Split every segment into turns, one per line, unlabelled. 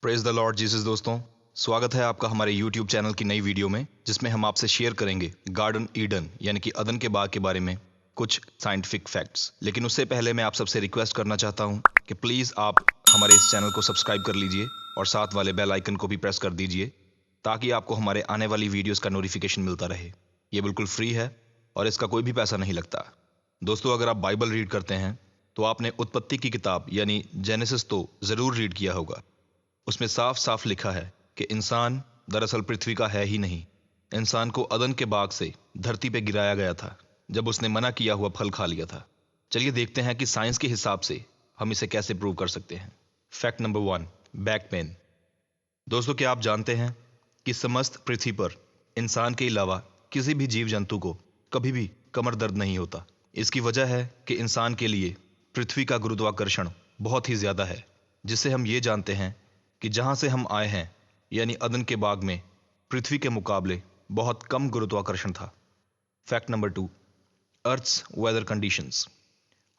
Praise the Lord Jesus. दोस्तों, स्वागत है आपका हमारे यूट्यूब चैनल की नई वीडियो में, जिसमें हम आपसे शेयर करेंगे गार्डन ईडन यानी कि अदन के बाग के बारे में कुछ साइंटिफिक फैक्ट्स। लेकिन उससे पहले मैं आप सबसे रिक्वेस्ट करना चाहता हूं कि प्लीज़ आप हमारे इस चैनल को सब्सक्राइब कर लीजिए और साथ वाले बेल आइकन को भी प्रेस कर दीजिए, ताकि आपको हमारे आने वाली वीडियोज़ का नोटिफिकेशन मिलता रहे। ये बिल्कुल फ्री है और इसका कोई भी पैसा नहीं लगता। दोस्तों, अगर आप बाइबल रीड करते हैं तो आपने उत्पत्ति की किताब यानी जेनेसिस तो ज़रूर रीड किया होगा। उसमें साफ साफ लिखा है कि इंसान दरअसल पृथ्वी का है ही नहीं। इंसान को अदन के बाग से धरती पे गिराया गया था जब उसने मना किया हुआ फल खा लिया था। चलिए देखते हैं कि साइंस के हिसाब से हम इसे कैसे प्रूव कर सकते हैं। Fact number 1, back pain. दोस्तों, क्या आप जानते हैं कि समस्त पृथ्वी पर इंसान के अलावा किसी भी जीव जंतु को कभी भी कमर दर्द नहीं होता। इसकी वजह है कि इंसान के लिए पृथ्वी का गुरुत्वाकर्षण बहुत ही ज़्यादा है, जिससे हम ये जानते हैं कि जहाँ से हम आए हैं यानी अदन के बाग में पृथ्वी के मुकाबले बहुत कम गुरुत्वाकर्षण था। Fact number 2, earth's weather conditions.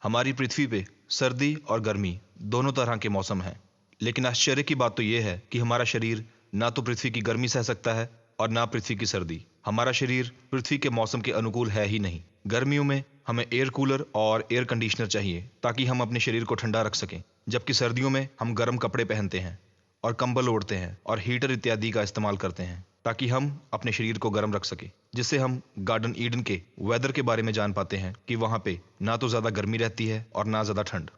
हमारी पृथ्वी पे सर्दी और गर्मी दोनों तरह के मौसम हैं, लेकिन आश्चर्य की बात तो यह है कि हमारा शरीर ना तो पृथ्वी की गर्मी सह सकता है और ना पृथ्वी की सर्दी। हमारा शरीर पृथ्वी के मौसम के अनुकूल है ही नहीं। गर्मियों में हमें एयर कूलर और एयर कंडीशनर चाहिए ताकि हम अपने शरीर को ठंडा रख सकें, जबकि सर्दियों में हम गर्म कपड़े पहनते हैं और कंबल ओढ़ते हैं और हीटर इत्यादि का इस्तेमाल करते हैं ताकि हम अपने शरीर को गर्म रख सकें, जिससे हम गार्डन ईडन के वेदर के बारे में जान पाते हैं कि वहाँ पे ना तो ज़्यादा गर्मी रहती है और ना ज़्यादा ठंड।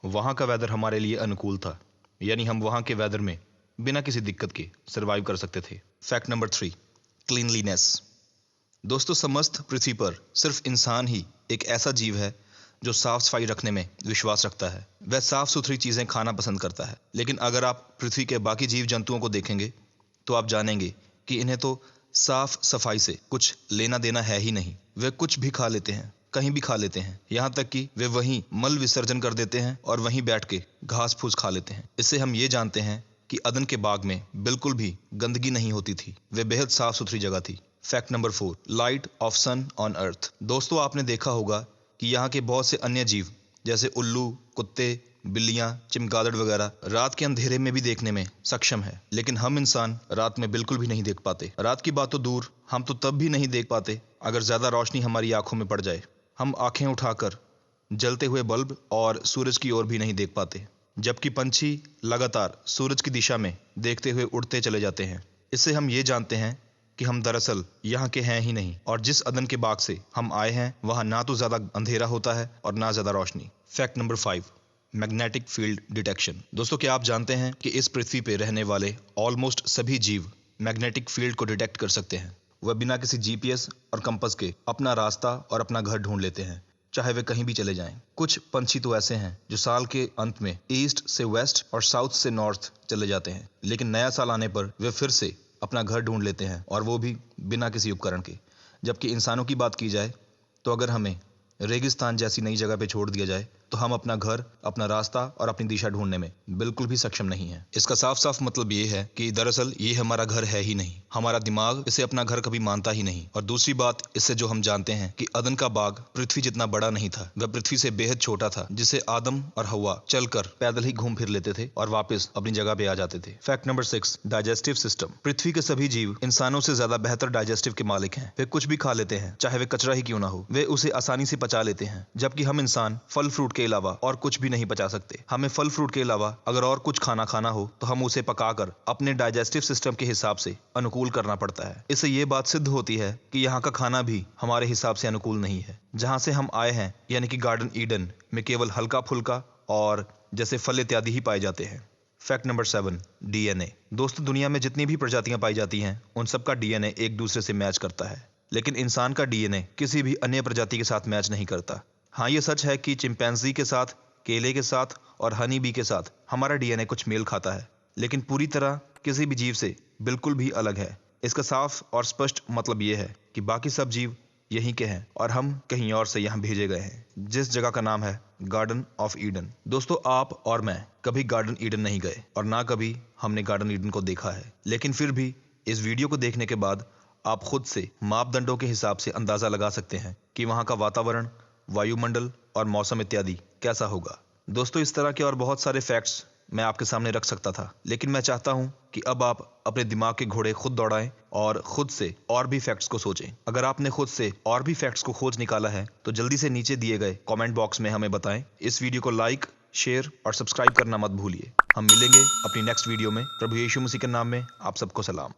वहाँ का वेदर हमारे लिए अनुकूल था, यानी हम वहाँ के वेदर में बिना किसी दिक्कत के सर्वाइव कर सकते थे। Fact number 3, cleanliness. दोस्तों, समस्त पृथ्वी पर सिर्फ इंसान ही एक ऐसा जीव है जो साफ सफाई रखने में विश्वास रखता है। वह साफ सुथरी चीज़ें खाना पसंद करता है। लेकिन अगर आप पृथ्वी के बाकी जीव जंतुओं को देखेंगे तो आप जानेंगे कि इन्हें तो साफ सफाई से कुछ लेना देना है ही नहीं। वे कुछ भी खा लेते हैं, कहीं भी खा लेते हैं, यहाँ तक कि वे वहीं मल विसर्जन कर देते हैं और वहीं बैठ के घास फूस खा लेते हैं। इससे हम ये जानते हैं कि अदन के बाग में बिल्कुल भी गंदगी नहीं होती थी। वे बेहद साफ सुथरी जगह थी। Fact number 4, light of sun on earth. दोस्तों, आपने देखा होगा कि यहाँ के बहुत से अन्य जीव जैसे उल्लू, कुत्ते, बिल्लियाँ, चमगादड़ वगैरह रात के अंधेरे में भी देखने में सक्षम है, लेकिन हम इंसान रात में बिल्कुल भी नहीं देख पाते। रात की बात तो दूर, हम तो तब भी नहीं देख पाते अगर ज़्यादा रोशनी हमारी आंखों में पड़ जाए। हम आंखें उठाकर जलते हुए बल्ब और सूरज की ओर भी नहीं देख पाते, जबकि पंछी लगातार सूरज की दिशा में देखते हुए उड़ते चले जाते हैं। इससे हम ये जानते हैं कि हम दरअसल यहाँ के हैं ही नहीं, और जिस अदन के बाग से हम आए हैं वहाँ ना तो ज़्यादा अंधेरा होता है और ना ज़्यादा रोशनी। Fact number 5, magnetic field detection. दोस्तों, क्या आप जानते हैं कि इस पृथ्वी पे रहने वाले ऑलमोस्ट सभी जीव मैग्नेटिक फील्ड को डिटेक्ट कर सकते हैं। वह बिना किसी जीपीएस और कंपास के अपना रास्ता और अपना घर ढूंढ लेते हैं, चाहे वे कहीं भी चले जाएं। कुछ पंछी तो ऐसे हैं जो साल के अंत में ईस्ट से वेस्ट और साउथ से नॉर्थ चले जाते हैं, लेकिन नया साल आने पर वे फिर से अपना घर ढूंढ लेते हैं, और वो भी बिना किसी उपकरण के। जबकि इंसानों की बात की जाए तो अगर हमें रेगिस्तान जैसी नई जगह पे छोड़ दिया जाए तो हम अपना घर, अपना रास्ता और अपनी दिशा ढूंढने में बिल्कुल भी सक्षम नहीं है। इसका साफ साफ मतलब ये है कि दरअसल ये हमारा घर है ही नहीं। हमारा दिमाग इसे अपना घर कभी मानता ही नहीं। और दूसरी बात, इससे जो हम जानते हैं कि अदन का बाग पृथ्वी जितना बड़ा नहीं था, वह पृथ्वी से बेहद छोटा था, जिसे आदम और हवा चलकर पैदल ही घूम फिर लेते थे और वापस अपनी जगह पे आ जाते थे। Fact number 6, digestive system. पृथ्वी के सभी जीव इंसानों से ज्यादा बेहतर डाइजेस्टिव के मालिक हैं। वे कुछ भी खा लेते हैं, चाहे वे कचरा ही क्यों ना हो, वे उसे आसानी से पचा लेते हैं, जबकि हम इंसान फल फ्रूट के अलावा और कुछ भी नहीं पचा सकते। हमें फल फ्रूट के अलावा अगर और कुछ खाना हो तो हम उसे पकाकर अपने डाइजेस्टिव सिस्टम के हिसाब से अनुकूल करना पड़ता है। इससे ये बात सिद्ध होती है कि यहाँ का खाना भी हमारे हिसाब से अनुकूल नहीं है। जहाँ से हम आए हैं यानी कि गार्डन ईडन में केवल हल्का फुल्का और जैसे फल इत्यादि ही पाए जाते हैं। Fact number 7, DNA. दोस्तों, दुनिया में जितनी भी प्रजातियां पाई जाती हैं उन सबका डीएनए एक दूसरे से मैच करता है, लेकिन इंसान का डीएनए किसी भी अन्य प्रजाति के साथ मैच नहीं करता। हाँ, ये सच है कि चिंपैंजी के साथ, केले के साथ और हनी बी के साथ हमारा डीएनए कुछ मेल खाता है, लेकिन पूरी तरह किसी भी जीव से बिल्कुल भी अलग है। इसका साफ और स्पष्ट मतलब ये है कि बाकी सब जीव यहीं के हैं और हम कहीं और से यहाँ भेजे गए हैं, जिस जगह का नाम है गार्डन ऑफ ईडन। दोस्तों, आप और मैं कभी गार्डन ईडन नहीं गए और ना कभी हमने गार्डन ईडन को देखा है, लेकिन फिर भी इस वीडियो को देखने के बाद आप खुद से मापदंडों के हिसाब से अंदाजा लगा सकते हैं कि वहाँ का वातावरण, वायुमंडल और मौसम इत्यादि कैसा होगा। दोस्तों, इस तरह के और बहुत सारे फैक्ट्स मैं आपके सामने रख सकता था, लेकिन मैं चाहता हूं कि अब आप अपने दिमाग के घोड़े खुद दौड़ाएं और खुद से और भी फैक्ट्स को सोचें। अगर आपने खुद से और भी फैक्ट्स को खोज निकाला है तो जल्दी से नीचे दिए गए कमेंट बॉक्स में हमें बताएं। इस वीडियो को लाइक, शेयर और सब्सक्राइब करना मत भूलिए। हम मिलेंगे अपनी नेक्स्ट वीडियो में। प्रभु यीशु मसीह के नाम में आप सबको सलाम।